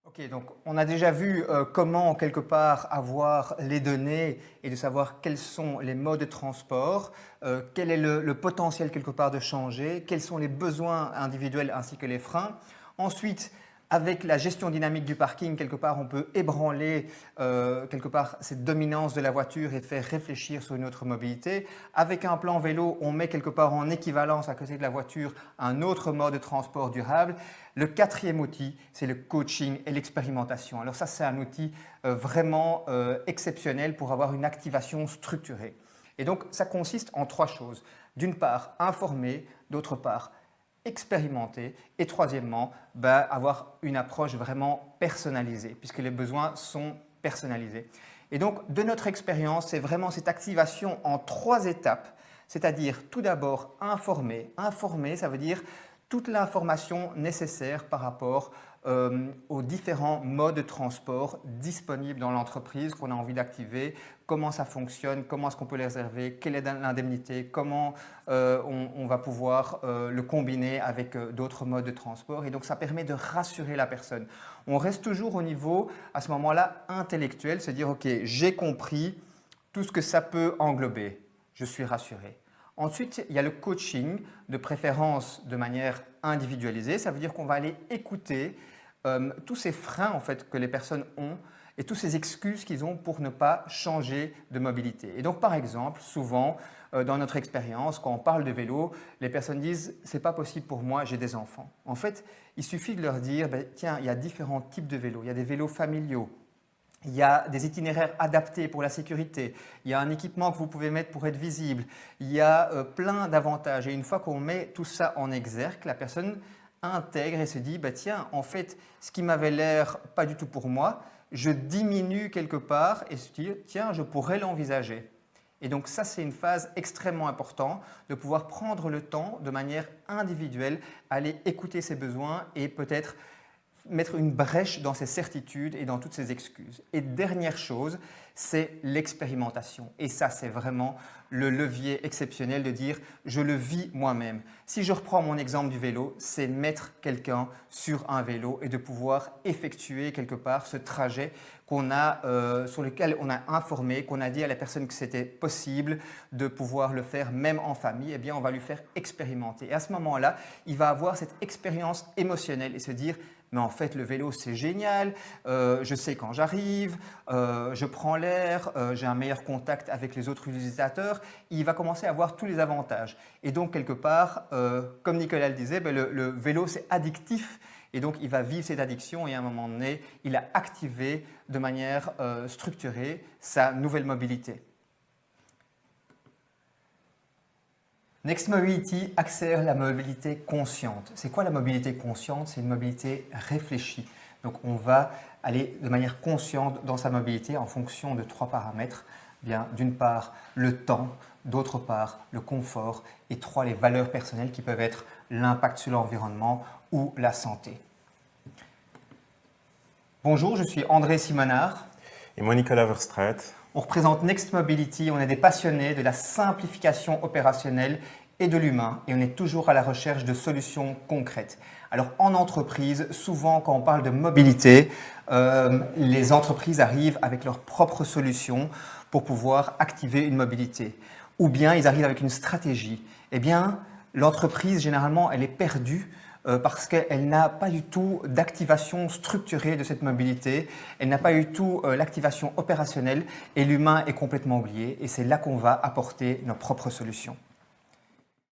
Ok, donc on a déjà vu comment quelque part avoir les données et de savoir quels sont les modes de transport, quel est le potentiel quelque part de changer, quels sont les besoins individuels ainsi que les freins. Ensuite, avec la gestion dynamique du parking, quelque part, on peut ébranler quelque part cette dominance de la voiture et faire réfléchir sur une autre mobilité. Avec un plan vélo, on met quelque part en équivalence à côté de la voiture un autre mode de transport durable. Le quatrième outil, c'est le coaching et l'expérimentation. Alors ça, c'est un outil vraiment exceptionnel pour avoir une activation structurée. Et donc, ça consiste en trois choses. D'une part, informer, d'autre part, expérimenter et troisièmement, avoir une approche vraiment personnalisée puisque les besoins sont personnalisés. Et donc, de notre expérience, c'est vraiment cette activation en trois étapes, c'est-à-dire tout d'abord informer. Informer, ça veut dire toute l'information nécessaire par rapport aux différents modes de transport disponibles dans l'entreprise qu'on a envie d'activer, comment ça fonctionne, comment est-ce qu'on peut les réserver, quelle est l'indemnité, comment on va pouvoir le combiner avec d'autres modes de transport. Et donc, ça permet de rassurer la personne. On reste toujours au niveau, à ce moment-là, intellectuel, se dire « Ok, j'ai compris tout ce que ça peut englober, je suis rassuré ». Ensuite, il y a le coaching, de préférence de manière individualisée. Ça veut dire qu'on va aller écouter tous ces freins en fait, que les personnes ont et toutes ces excuses qu'ils ont pour ne pas changer de mobilité. Et donc, par exemple, souvent, dans notre expérience, quand on parle de vélo, les personnes disent « c'est pas possible pour moi, j'ai des enfants ». En fait, il suffit de leur dire « tiens, il y a différents types de vélos. Il y a des vélos familiaux. Il y a des itinéraires adaptés pour la sécurité, il y a un équipement que vous pouvez mettre pour être visible, il y a plein d'avantages. Et une fois qu'on met tout ça en exergue, la personne intègre et se dit « tiens, en fait, ce qui m'avait l'air pas du tout pour moi, je diminue quelque part et se dit « tiens, je pourrais l'envisager ». Et donc ça, c'est une phase extrêmement importante de pouvoir prendre le temps de manière individuelle, aller écouter ses besoins et peut-être mettre une brèche dans ses certitudes et dans toutes ses excuses. Et dernière chose, c'est l'expérimentation. Et ça, c'est vraiment le levier exceptionnel de dire « je le vis moi-même ». Si je reprends mon exemple du vélo, c'est mettre quelqu'un sur un vélo et de pouvoir effectuer quelque part ce trajet sur lequel on a informé, qu'on a dit à la personne que c'était possible de pouvoir le faire même en famille, eh bien on va lui faire expérimenter. Et à ce moment-là, il va avoir cette expérience émotionnelle et se dire « mais en fait le vélo c'est génial, je sais quand j'arrive, je prends l'air, j'ai un meilleur contact avec les autres utilisateurs ». Il va commencer à avoir tous les avantages. Et donc quelque part, comme Nicolas le disait, le vélo c'est addictif. Et donc, il va vivre cette addiction et à un moment donné, il a activé de manière structurée sa nouvelle mobilité. Next Mobility accélère la mobilité consciente. C'est quoi la mobilité consciente? C'est une mobilité réfléchie. Donc, on va aller de manière consciente dans sa mobilité en fonction de trois paramètres. Bien, d'une part, le temps, d'autre part, le confort et trois, les valeurs personnelles qui peuvent être l'impact sur l'environnement ou la santé. Bonjour, je suis André Simonard. Et moi, Nicolas Verstraet. On représente Next Mobility, on est des passionnés de la simplification opérationnelle et de l'humain et on est toujours à la recherche de solutions concrètes. Alors en entreprise, souvent quand on parle de mobilité, les entreprises arrivent avec leurs propres solutions pour pouvoir activer une mobilité. Ou bien ils arrivent avec une stratégie. Eh bien, l'entreprise, généralement, elle est perdue parce qu'elle n'a pas du tout d'activation structurée de cette mobilité, elle n'a pas du tout l'activation opérationnelle et l'humain est complètement oublié et c'est là qu'on va apporter nos propres solutions.